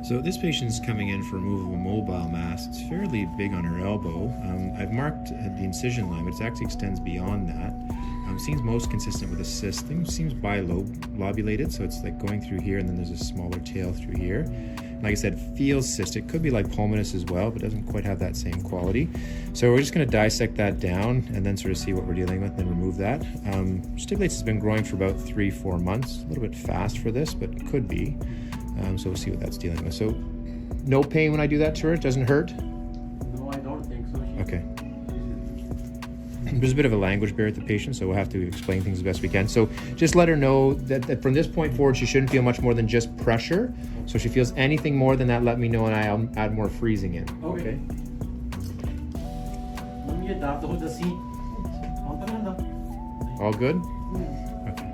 So this patient's coming in for removal of a mobile mass. It's fairly big on her elbow. I've marked the incision line, but it actually extends beyond that. Seems most consistent with a cyst. Thing seems bilobulated, so it's like going through here and then there's a smaller tail through here. Like I said, feels cystic. Could be like pulmonous as well, but doesn't quite have that same quality. So we're just going to dissect that down and then sort of see what we're dealing with, then remove that. Stipulates has been growing for about 3-4 months. A little bit fast for this, but could be. So we'll see what that's dealing with. So no pain when I do that to her? It doesn't hurt? No, I don't think so. Okay. There's a bit of a language barrier with the patient, so we'll have to explain things the best we can. So just let her know that from this point forward, she shouldn't feel much more than just pressure. So if she feels anything more than that, let me know and I'll add more freezing in. Okay? All good? Okay.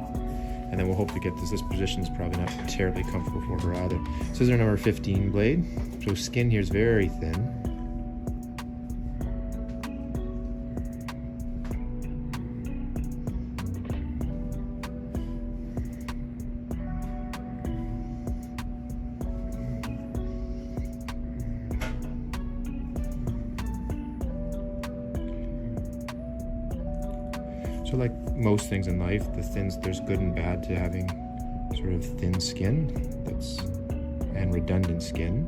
And then we'll hope to get this. This position is probably not terribly comfortable for her either. Scissor number 15 blade. So skin here is very thin. So like most things in life, there's good and bad to having sort of thin skin and redundant skin.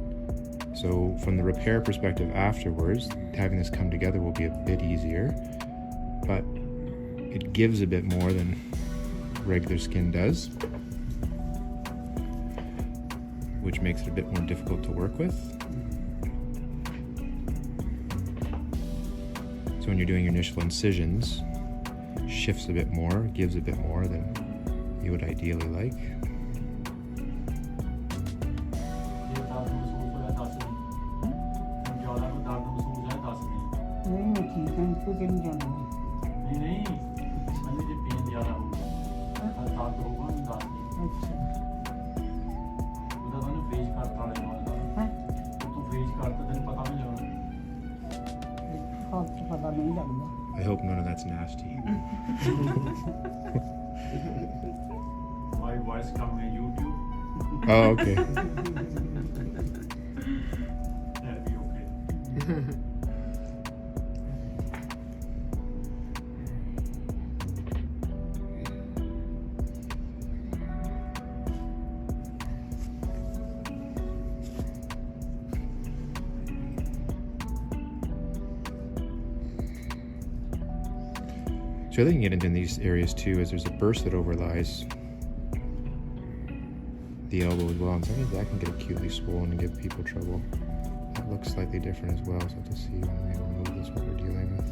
So from the repair perspective afterwards, having this come together will be a bit easier, but it gives a bit more than regular skin does, which makes it a bit more difficult to work with. So when you're doing your initial incisions, shifts a bit more, gives a bit more than you would ideally like. I hope none of that's nasty. My voice coming on YouTube. Oh, okay. That'll be okay. So the other thing you get into in these areas too is there's a burst that overlies the elbow as well, and sometimes that can get acutely swollen and give people trouble. That looks slightly different as well, so to see when we remove this what we're dealing with.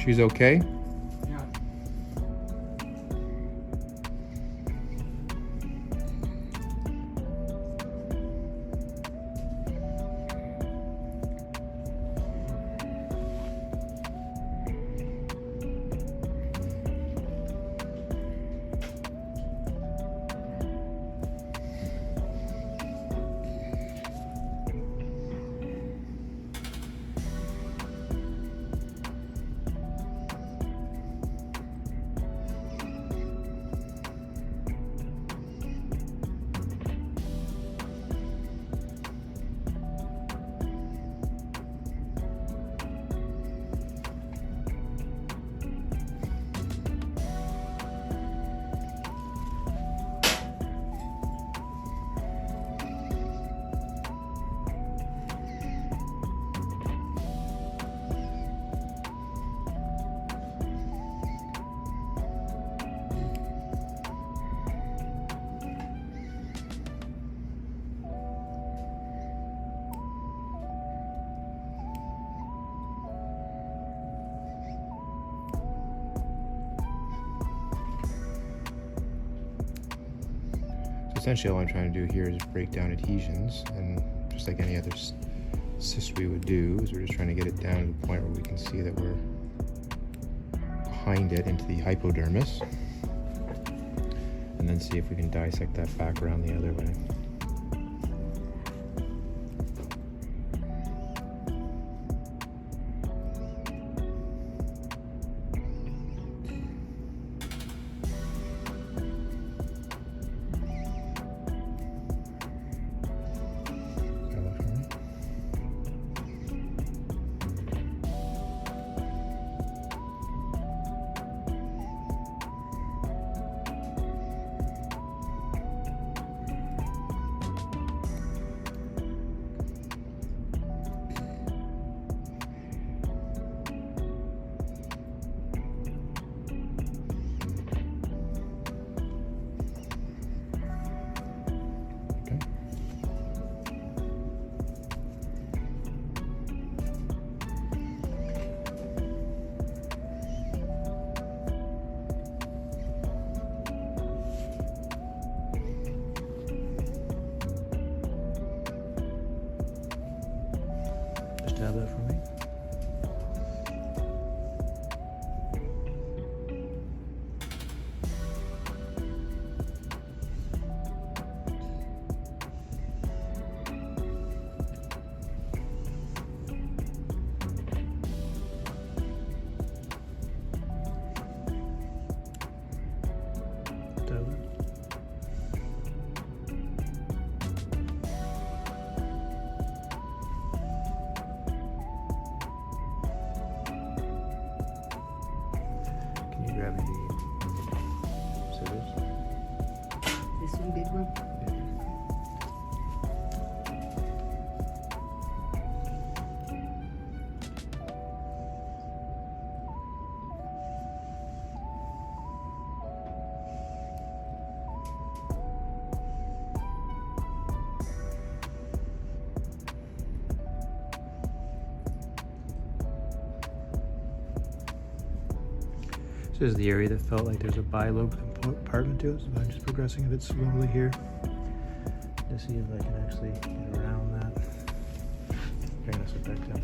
She's okay? Yeah. Essentially all I'm trying to do here is break down adhesions, and just like any other cyst we would do is we're just trying to get it down to the point where we can see that we're behind it into the hypodermis, and then see if we can dissect that back around the other way. Have that for me. Grab the scissors. This one, big one? This is the area that felt like there's a bilobe compartment to it, so I'm just progressing a bit slowly here to see if I can actually get around that. Bring this back down.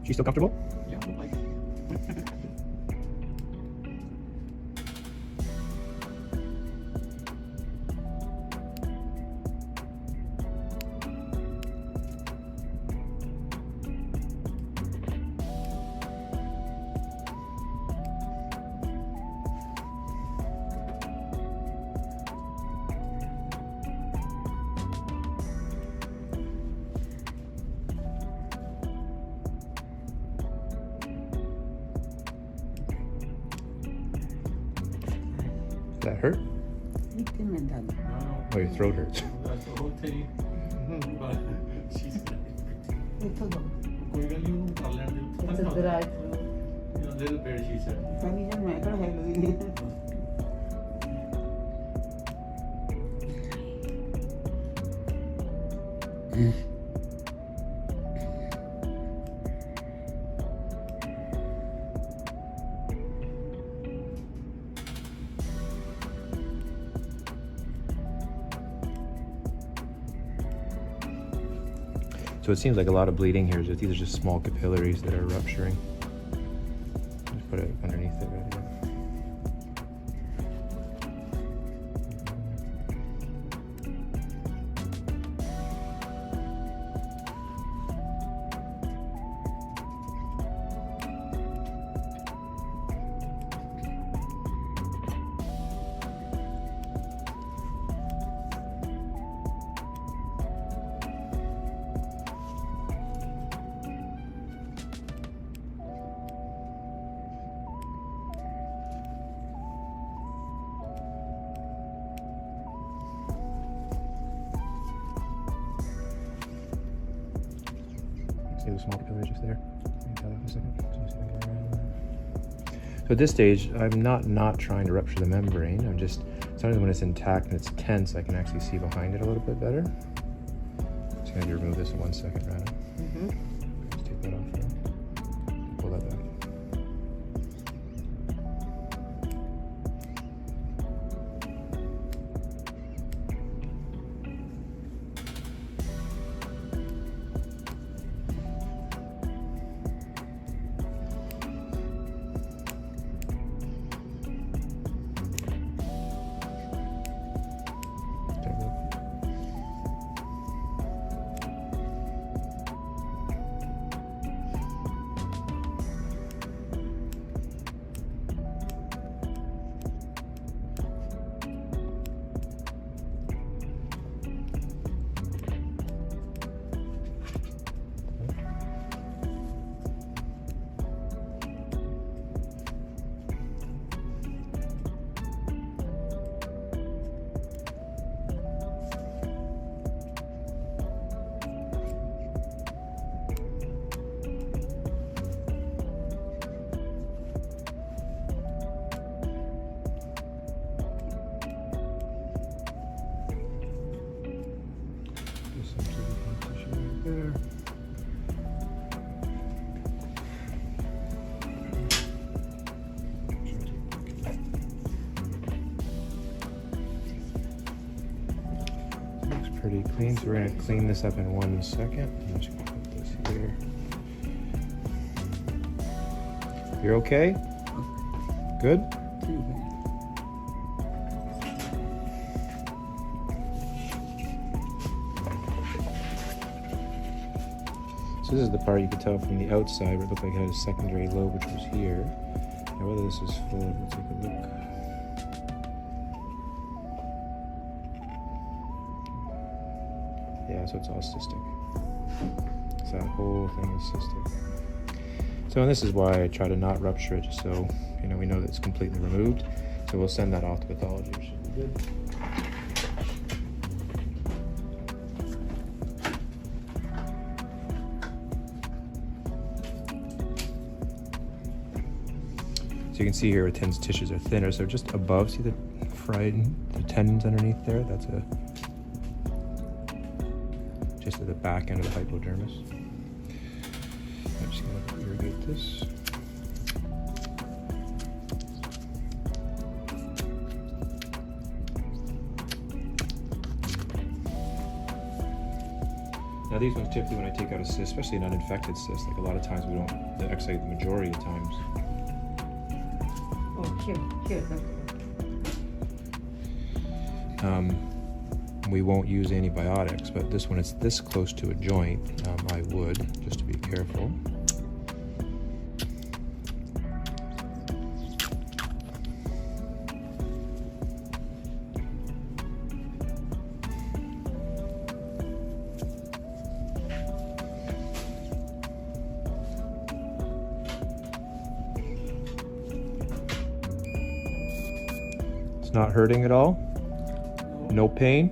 She still comfortable? Yeah, I like it. Does that hurt? Oh, your throat hurts. That's the whole thing. But she's It's a going to dry a little bit, she said. So it seems like a lot of bleeding here. These are just small capillaries that are rupturing. Just put it underneath it right here. See the small capillary just there? So at this stage, I'm not trying to rupture the membrane. I'm just, sometimes when it's intact and it's tense, I can actually see behind it a little bit better. Just gonna remove this in 1 second, Rana. Just take that off there. Pull that back. subclavian tissue right there. Looks pretty clean, so we're going to clean this up in 1 second. I'm just going to put this here. You're okay? Good? So this is the part you could tell from the outside where it looked like it had a secondary lobe, which was here. Now whether this is full, we'll take a look. Yeah, so it's all cystic. So that whole thing is cystic. So and this is why I try to not rupture it, just so we know that it's completely removed. So we'll send that off to pathology, which should be good. So you can see here where Tin's tissues are thinner. So just above, see the tendons underneath there? That's just at the back end of the hypodermis. I'm just going to irrigate this. Now these ones typically when I take out a cyst, especially an uninfected cyst, like a lot of times we don't, actually the majority of times. Oh, here. We won't use antibiotics, but this when it's this close to a joint, I would, just to be careful. It's not hurting at all? No pain?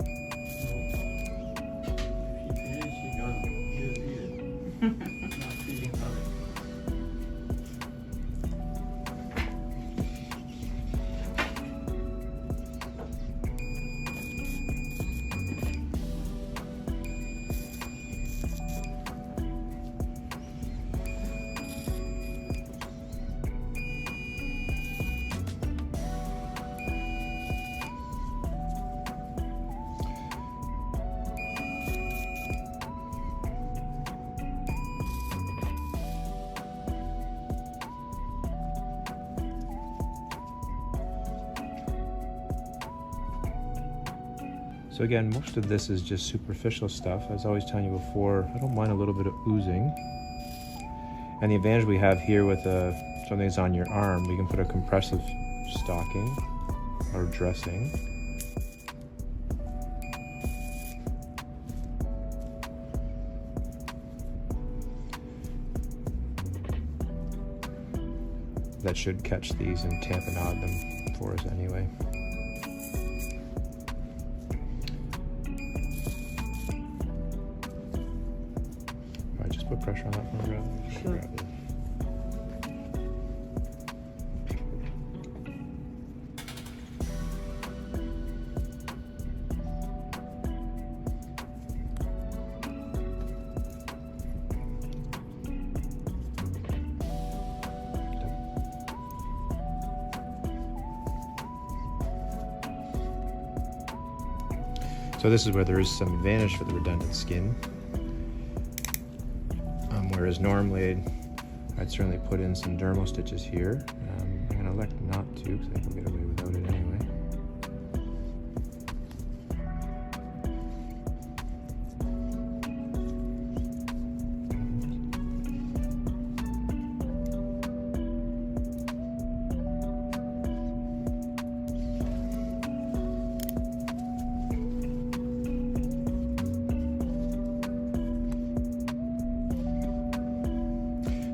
So again, most of this is just superficial stuff. As I was always telling you before, I don't mind a little bit of oozing. And the advantage we have here with something that's on your arm, we can put a compressive stocking or dressing. That should catch these and tamponade them for us anyway. Put pressure on that one, grab it. Sure. Grab it. So this is where there is some advantage for the redundant skin. Whereas normally I'd certainly put in some dermal stitches here. I'm going to elect not to because I think we'll get away without it anyway.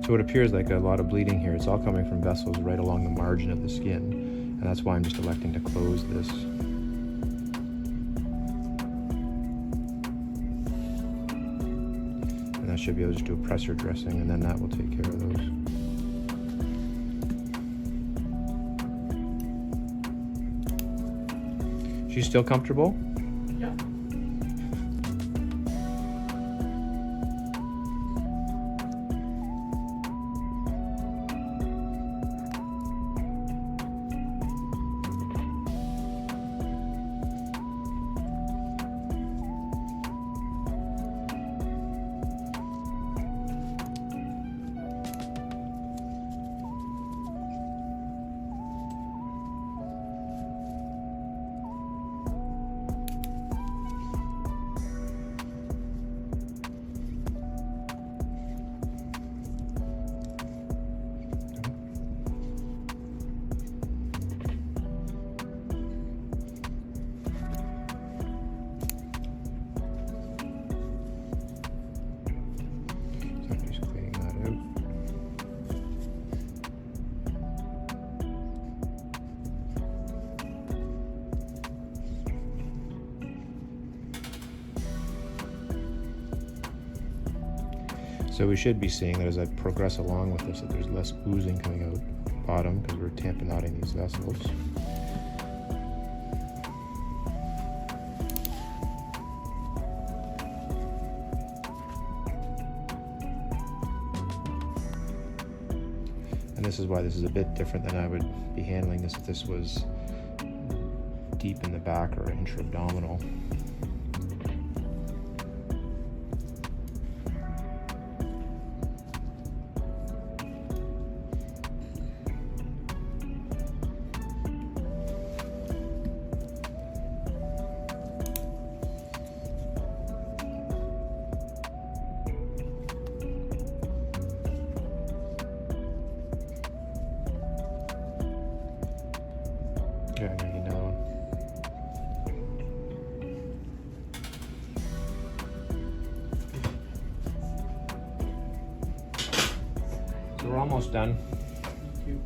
So it appears like a lot of bleeding here. It's all coming from vessels right along the margin of the skin, and that's why I'm just electing to close this. And that should be able to just do a pressure dressing, and then that will take care of those. She's still comfortable? Yeah. So we should be seeing that as I progress along with this, that there's less oozing coming out bottom because we're tamponading these vessels. And this is why this is a bit different than I would be handling this if this was deep in the back or intra-abdominal. Yeah, I need another one. So we're almost done. You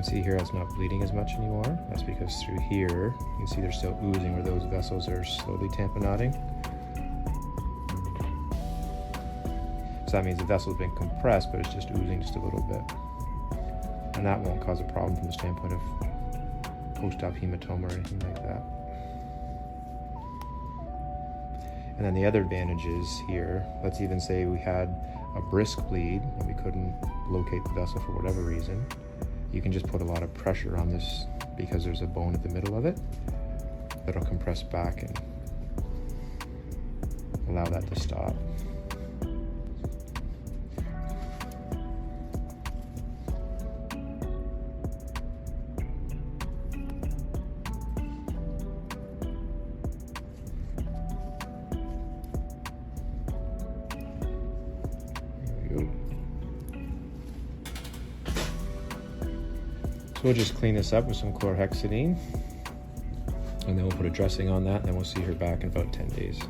can see here it's not bleeding as much anymore. That's because through here, you can see they're still oozing where those vessels are slowly tamponading. So that means the vessel's been compressed, but it's just oozing just a little bit. And that won't cause a problem from the standpoint of post-op hematoma or anything like that. And then the other advantage is here, let's even say we had a brisk bleed and we couldn't locate the vessel for whatever reason. You can just put a lot of pressure on this because there's a bone at the middle of it that'll compress back and allow that to stop. There we go. So we'll just clean this up with some chlorhexidine, and then we'll put a dressing on that, and then we'll see her back in about 10 days.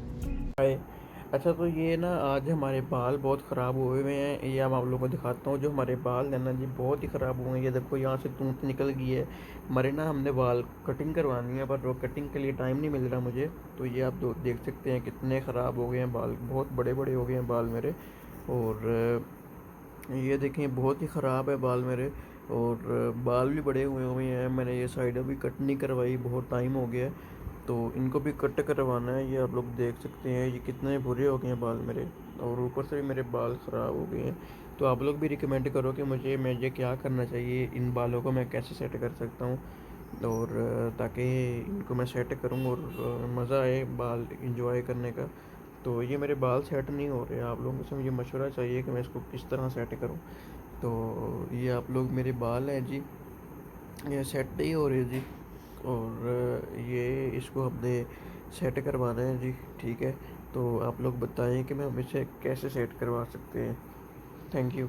अच्छा, तो ये ना आज हमारे बाल बहुत ख़राब हुए हुए हैं। ये अब आप लोगों को दिखाता हूँ। जो हमारे बाल है ना जी, बहुत ही ख़राब हुए हैं। ये देखो, यहाँ से तूंत निकल गई है। हमारे ना हमने बाल कटिंग करवानी है, पर वो कटिंग के लिए टाइम नहीं मिल रहा मुझे। तो ये आप देख सकते हैं कितने ख़राब हो गए हैं बाल, बहुत बड़े बड़े हो गए हैं बाल मेरे। और ये देखें, बहुत ही ख़राब है बाल मेरे, और बाल भी बड़े हुए हैं। मैंने ये साइड अभी कट नहीं करवाई, बहुत टाइम हो गया है, तो इनको भी कट करवाना है। ये आप लोग देख सकते हैं ये कितने बुरे हो गए हैं बाल मेरे, और ऊपर से भी मेरे बाल ख़राब हो गए हैं। तो आप लोग भी रिकमेंड करो कि मुझे क्या करना चाहिए, इन बालों को मैं कैसे सेट कर सकता हूँ, और ताकि इनको मैं सेट करूँ और मज़ा आए बाल इंजॉय करने का। तो ये मेरे बाल सेट नहीं हो रहे, आप लोगों से मुझे मशवरा चाहिए कि मैं इसको किस तरह सेट करूं। तो ये आप लोग, मेरे बाल हैं जी, ये सेट नहीं हो रहे जी, और ये इसको हमने सेट करवाना है जी, ठीक है। तो आप लोग बताएं कि मैं हम इसे कैसे सेट करवा सकते हैं। Thank you.